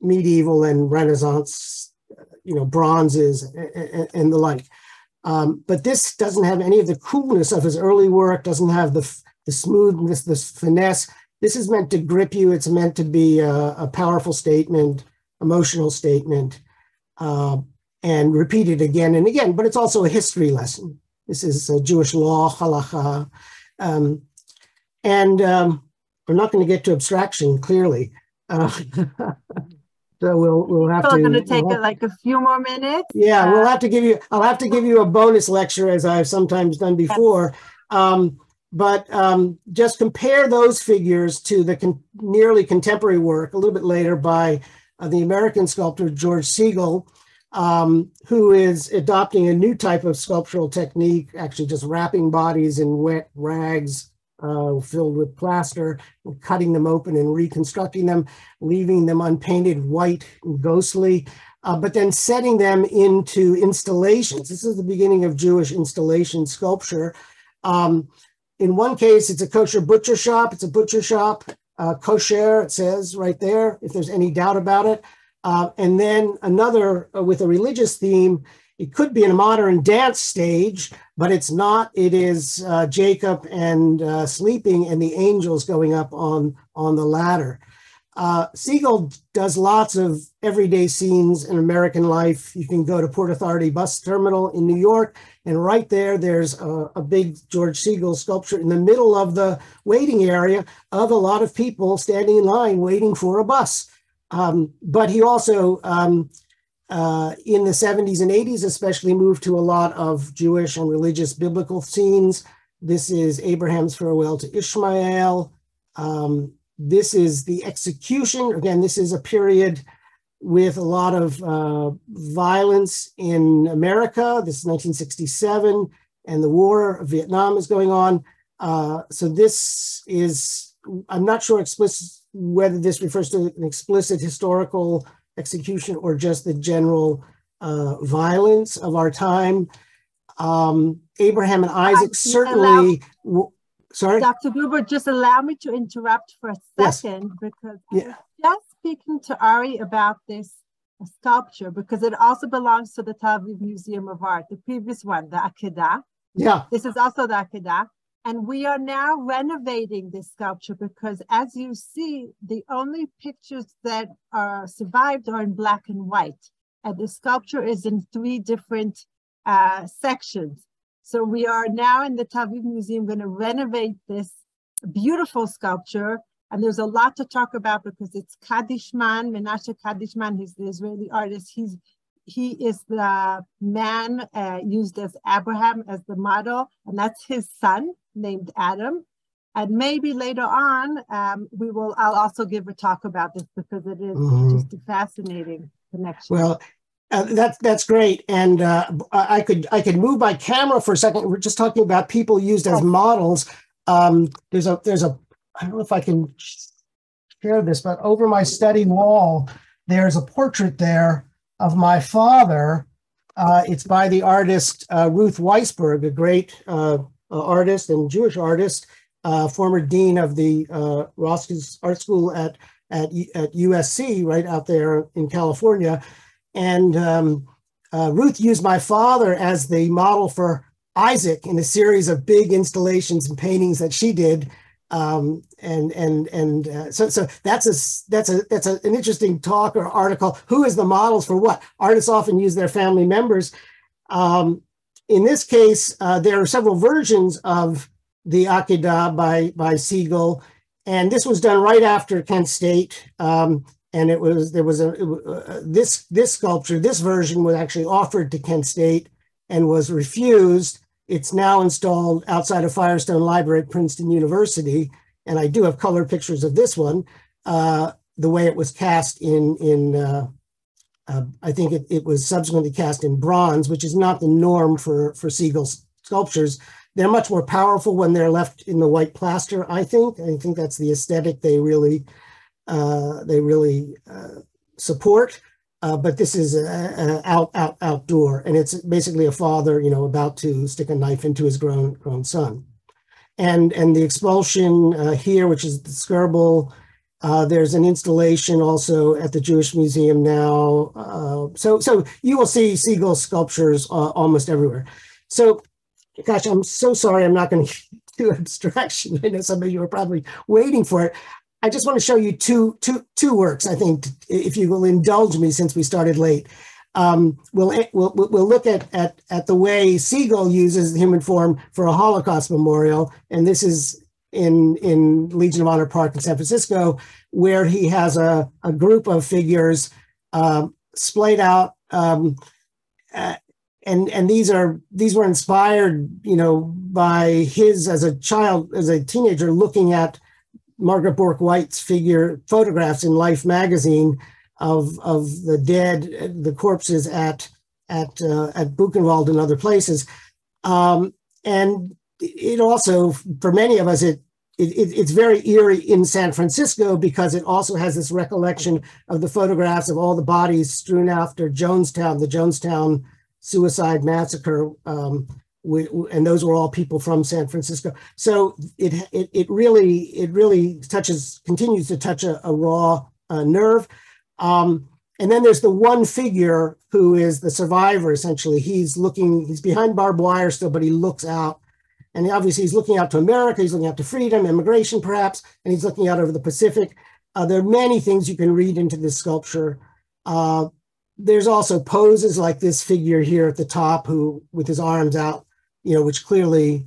medieval and Renaissance, bronzes and the like. But this doesn't have any of the coolness of his early work, doesn't have the smoothness, this finesse. This is meant to grip you. It's meant to be a powerful statement, emotional statement, and repeated again and again. But it's also a history lesson. This is Jewish law, halacha. And we're not going to get to abstraction, clearly. So we'll have to. Still going to take like a few more minutes. Yeah, I'll have to give you a bonus lecture, as I've sometimes done before. But just compare those figures to the nearly contemporary work a little bit later by the American sculptor George Siegel, who is adopting a new type of sculptural technique, actually just wrapping bodies in wet rags filled with plaster, and cutting them open and reconstructing them, leaving them unpainted, white and ghostly, but then setting them into installations. This is the beginning of Jewish installation sculpture. In one case, it's a kosher butcher shop. It's a butcher shop, kosher, it says right there, if there's any doubt about it. And then another with a religious theme. It could be in a modern dance stage, but it's not. It is Jacob and sleeping and the angels going up on the ladder. Siegel does lots of everyday scenes in American life. You can go to Port Authority bus terminal in New York, and right there, there's a big George Siegel sculpture in the middle of the waiting area of a lot of people standing in line waiting for a bus. But he also, in the 70s and 80s, especially moved to a lot of Jewish and religious biblical scenes. This is Abraham's farewell to Ishmael. This is the execution. Again, this is a period with a lot of violence in America. This is 1967, and the war of Vietnam is going on. So this is, I'm not sure whether this refers to an explicit historical execution or just the general violence of our time. Abraham and Isaac certainly, sorry? Dr. Gruber, just allow me to interrupt for a second, because I was just speaking to Ari about this sculpture, because it also belongs to the Tel Aviv Museum of Art, the previous one, the Akedah. Yeah. This is also the Akedah. And we are now renovating this sculpture because, as you see, the only pictures that are survived are in black and white. And the sculpture is in 3 different sections. So we are now in the Tel Aviv Museum going to renovate this beautiful sculpture. And there's a lot to talk about because it's Kadishman, Menashe Kadishman, he's the Israeli artist. He is the man used as Abraham as the model, and that's his son named Adam. And maybe later on, I'll also give a talk about this because it is just a fascinating connection. Well, that's great. And I could move my camera for a second. We're just talking about people used as models. There's a, I don't know if I can share this, but over my study wall, there's a portrait there of my father. It's by the artist Ruth Weisberg, a great artist and Jewish artist, former dean of the Roskis Art School at USC, right out there in California. And Ruth used my father as the model for Isaac in a series of big installations and paintings that she did. So that's an interesting talk or article. Who is the models for what? Artists often use their family members. In this case, there are several versions of the Akedah by Siegel, and this was done right after Kent State. And this sculpture, this version was actually offered to Kent State and was refused. It's now installed outside of Firestone Library at Princeton University. And I do have color pictures of this one, the way it was cast I think it was subsequently cast in bronze, which is not the norm for Siegel sculptures. They're much more powerful when they're left in the white plaster, I think. I think that's the aesthetic they really support. But this is outdoor, and it's basically a father, about to stick a knife into his grown son. And the expulsion here, which is the Skirbel, there's an installation also at the Jewish Museum now. So you will see Siegel sculptures almost everywhere. So, gosh, I'm so sorry I'm not going to do abstraction. I know some of you are probably waiting for it. I just want to show you two works, I think, if you will indulge me since we started late. We'll look at the way Siegel uses the human form for a Holocaust memorial, and this is in Legion of Honor Park in San Francisco, where he has a group of figures splayed out, and these were inspired, by his as a child, as a teenager, looking at Margaret Bork White's photographs in Life magazine of the dead, the corpses at Buchenwald and other places, and it also, for many of us, it's very eerie in San Francisco because it also has this recollection of the photographs of all the bodies strewn after Jonestown, the Jonestown suicide massacre. And those were all people from San Francisco. So it really continues to touch a raw nerve. And then there's the one figure who is the survivor, essentially. He's behind barbed wire still, but he looks out. And obviously he's looking out to America, he's looking out to freedom, immigration perhaps, and he's looking out over the Pacific. There are many things you can read into this sculpture. There's also poses like this figure here at the top, who with his arms out, which clearly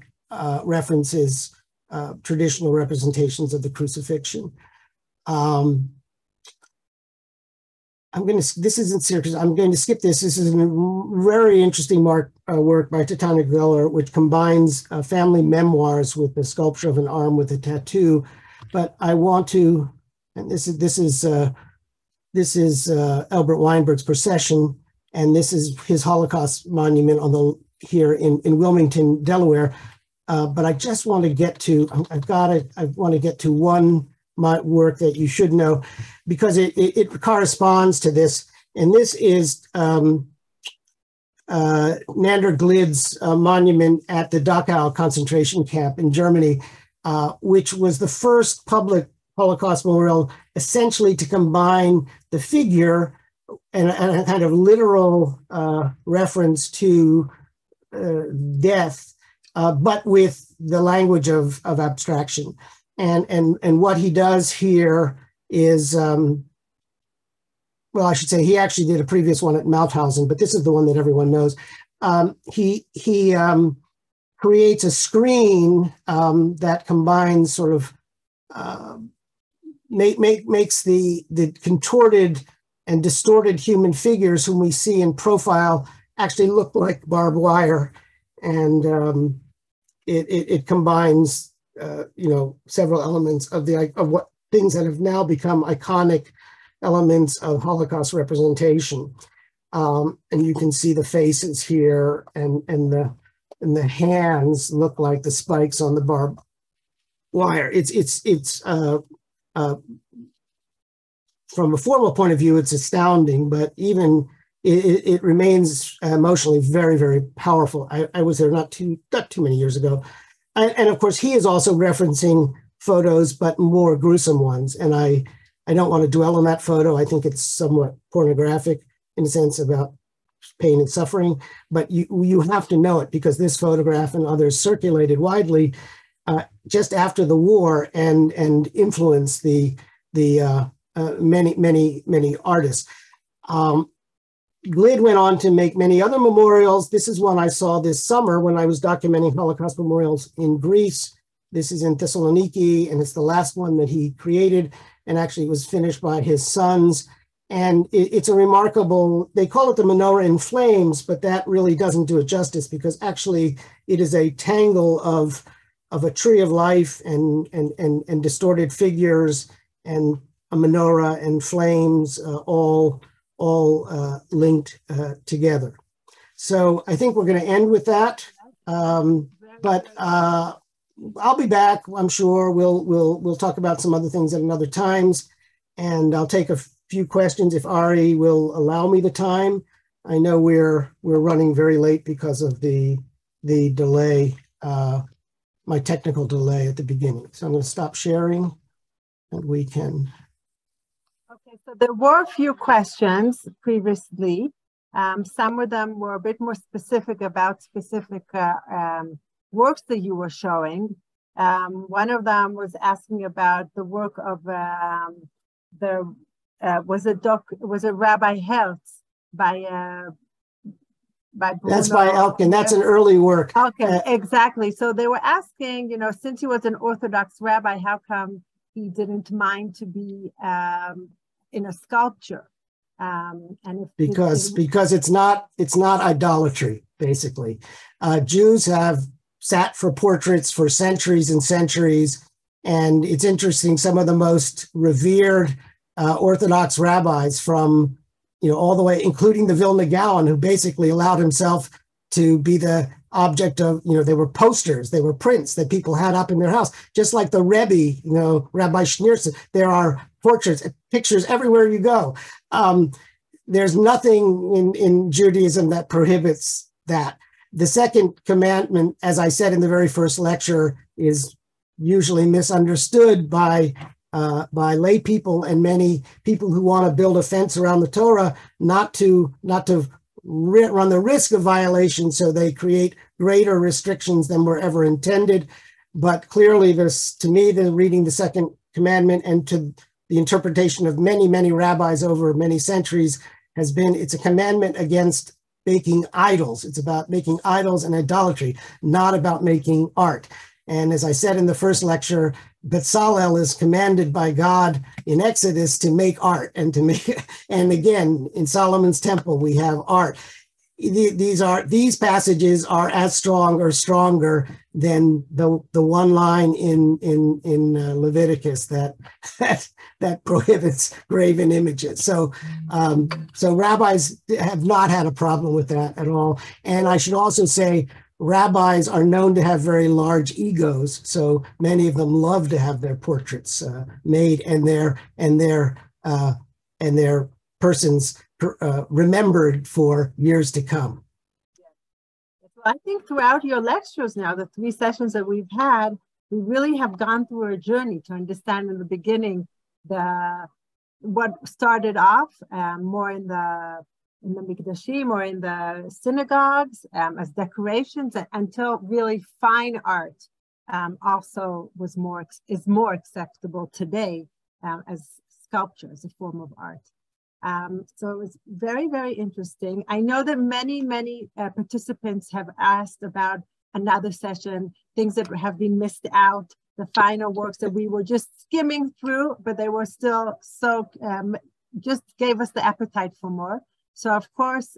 references traditional representations of the crucifixion. This isn't Syracuse. I'm going to skip this. This is a very interesting work by Tatiana Geller, which combines family memoirs with the sculpture of an arm with a tattoo. but I want to, and this is Albert Weinberg's Procession, and this is his Holocaust monument on the here in Wilmington, Delaware. But I just want to get to, I want to get to one work that you should know, because it corresponds to this. And this is Nander Glid's monument at the Dachau concentration camp in Germany, which was the first public Holocaust memorial essentially to combine the figure and a kind of literal reference to death, but with the language of abstraction. And what he does here is, well, I should say he actually did a previous one at Mauthausen, but this is the one that everyone knows. He creates a screen that combines sort of, makes the contorted and distorted human figures whom we see in profile actually look like barbed wire. And it combines, several elements of what things that have now become iconic elements of Holocaust representation. And you can see the faces here, and the hands look like the spikes on the barbed wire. It's from a formal point of view, it's astounding, but even it remains emotionally very, very powerful. I was there not too many years ago. And of course, he is also referencing photos, but more gruesome ones. And I don't want to dwell on that photo. I think it's somewhat pornographic in a sense about pain and suffering, but you have to know it, because this photograph and others circulated widely just after the war and influenced the many artists. Glid went on to make many other memorials. This is one I saw this summer when I was documenting Holocaust memorials in Greece. This is in Thessaloniki, and it's the last one that he created, and actually it was finished by his sons. And it's a remarkable, they call it the menorah in flames, but that really doesn't do it justice, because actually it is a tangle of a tree of life and distorted figures and a menorah and flames, all linked together. So I think we're going to end with that. But I'll be back. I'm sure we'll talk about some other things at another times, and I'll take a few questions if Ari will allow me the time. I know we're running very late because of the delay, my technical delay at the beginning. So I'm going to stop sharing, and we can. Okay, so there were a few questions previously. Some of them were a bit more specific about specific works that you were showing. One of them was asking about the work of was it Rabbi Hertz by Bruno. That's by Elkin. That's an early work. Okay, exactly. So they were asking, since he was an Orthodox rabbi, how come he didn't mind to be in a sculpture? And if because it's not idolatry, basically. Jews have sat for portraits for centuries and centuries, and it's interesting. Some of the most revered Orthodox rabbis from all the way, including the Vilna Gaon, who basically allowed himself to be the object of, they were posters, they were prints that people had up in their house, just like the Rebbe, Rabbi Schneerson. There are portraits, pictures everywhere you go. There's nothing in Judaism that prohibits that. The second commandment, as I said in the very first lecture, is usually misunderstood by lay people and many people who want to build a fence around the Torah, not to run the risk of violation, so they create greater restrictions than were ever intended. But clearly, to me, reading the second commandment and to the interpretation of many rabbis over many centuries has been, it's a commandment against making idols. It's about making idols and idolatry, not about making art. And as I said in the first lecture, Bezalel is commanded by God in Exodus to make art and again, in Solomon's temple, we have art. these passages are as strong or stronger than the one line in Leviticus that prohibits graven images. So so rabbis have not had a problem with that at all. And I should also say, rabbis are known to have very large egos, so many of them love to have their portraits made and their persons remembered for years to come. I think throughout your lectures now, the 3 sessions that we've had, we really have gone through a journey to understand in the beginning what started off more in the Mikdashim or in the synagogues as decorations, until really fine art also is more acceptable today as sculpture, as a form of art. So it was very, very interesting. I know that many participants have asked about another session, things that have been missed out, the final works that we were just skimming through, but they were still so, just gave us the appetite for more. So of course,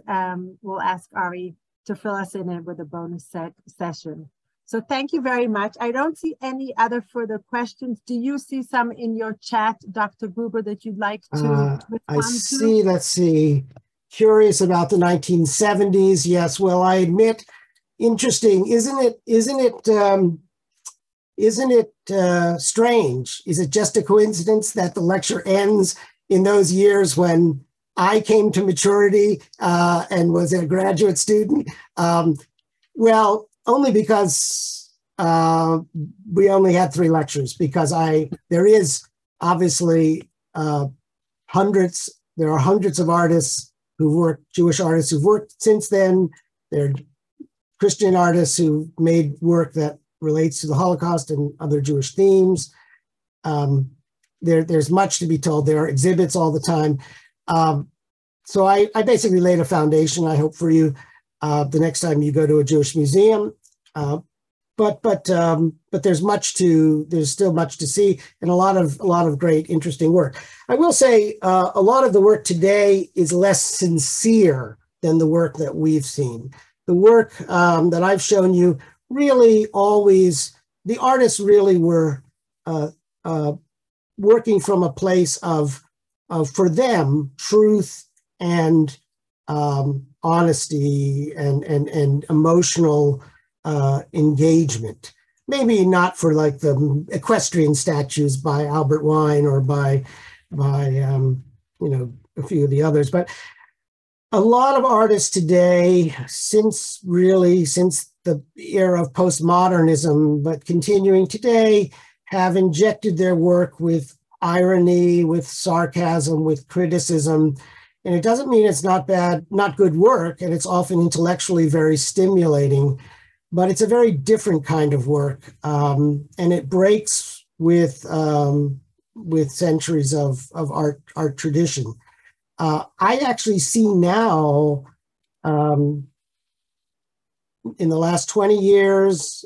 we'll ask Ari to fill us in with a bonus session. So thank you very much. I don't see any other further questions. Do you see some in your chat, Dr. Gruber, that you'd like to respond I see, let's see. Curious about the 1970s. Yes, well, I admit, interesting. Isn't it strange? Is it just a coincidence that the lecture ends in those years when I came to maturity and was a graduate student? Well, only because we only had 3 lectures, because there is obviously there are hundreds of artists who've worked, Jewish artists who've worked since then. There are Christian artists who made work that relates to the Holocaust and other Jewish themes. There's much to be told. There are exhibits all the time. So I basically laid a foundation, I hope, for you the next time you go to a Jewish museum. But there's still much to see, and a lot of great, interesting work. I will say a lot of the work today is less sincere than the work that we've seen. The work that I've shown you really always, the artists really were working from a place of for them, truth and honesty and emotional engagement. Maybe not for like the equestrian statues by Albert Wein or by a few of the others, but a lot of artists today, since the era of postmodernism, but continuing today, have injected their work with irony, with sarcasm, with criticism. And it doesn't mean it's not good work, and it's often intellectually very stimulating, but it's a very different kind of work, and it breaks with centuries of art tradition. I actually see now, in the last 20 years,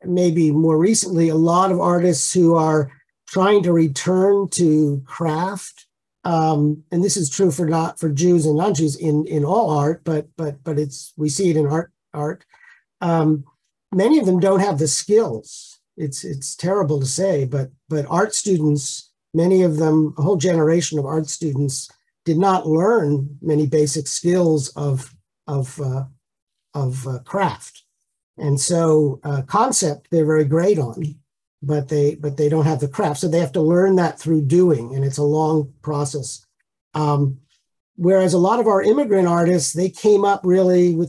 maybe more recently, a lot of artists who are trying to return to craft. And this is true for Jews and non-Jews in all art, but we see it in art. Many of them don't have the skills. It's terrible to say, but art students, many of them, a whole generation of art students, did not learn many basic skills of craft. And so concept they're very great on, but they don't have the craft. So they have to learn that through doing, and it's a long process. Whereas a lot of our immigrant artists, they came up really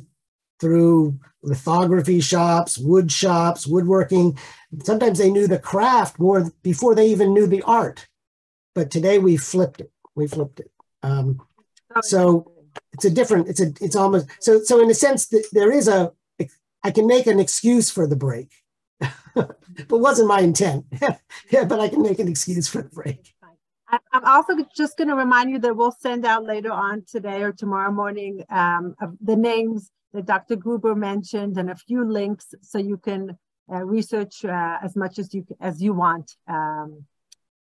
through lithography shops, woodworking. Sometimes they knew the craft more before they even knew the art. But today we flipped it. So it's almost, so in a sense that there is I can make an excuse for the break, but wasn't my intent. Yeah, but I can make an excuse for the break. I'm also just going to remind you that we'll send out later on today or tomorrow morning of the names that Dr. Gruber mentioned and a few links, so you can research as much as you want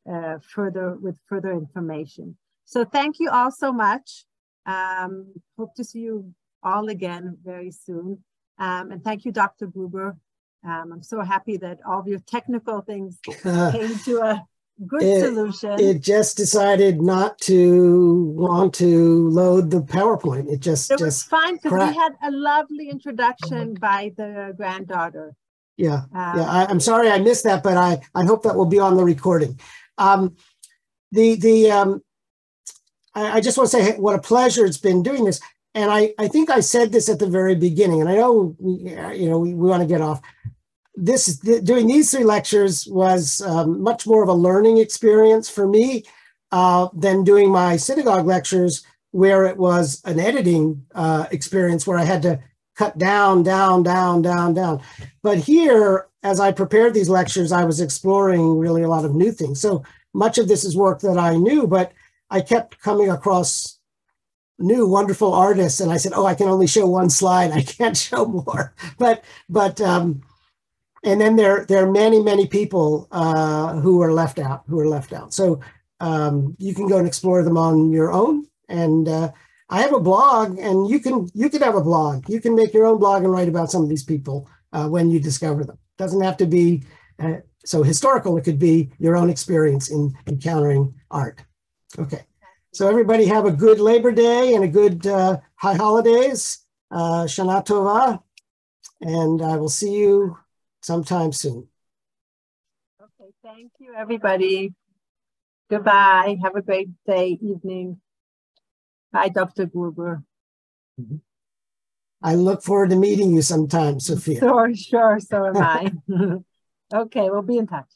with further information. So thank you all so much. Hope to see you all again very soon. And thank you, Dr. Gruber. I'm so happy that all of your technical things came to a good solution. It just decided not to want to load the PowerPoint. It was fine because we had a lovely introduction by the granddaughter. Yeah, I'm sorry I missed that, but I hope that will be on the recording. I just want to say what a pleasure it's been doing this. And I think I said this at the very beginning, and I know we want to get off. Doing these 3 lectures was much more of a learning experience for me than doing my synagogue lectures, where it was an editing experience where I had to cut down. But here, as I prepared these lectures, I was exploring really a lot of new things. So much of this is work that I knew, but I kept coming across new wonderful artists, and I said, oh, I can only show 1 slide. I can't show more. And then there are many people who are left out. So you can go and explore them on your own. And I have a blog, and you can have a blog. You can make your own blog and write about some of these people when you discover them. It doesn't have to be so historical. It could be your own experience in encountering art. Okay. So everybody have a good Labor Day and a good high holidays. Shana Tova. And I will see you sometime soon. Okay, thank you, everybody. Goodbye. Have a great day, evening. Bye, Dr. Gruber. I look forward to meeting you sometime, Sophia. Sure. So am I. Okay, we'll be in touch.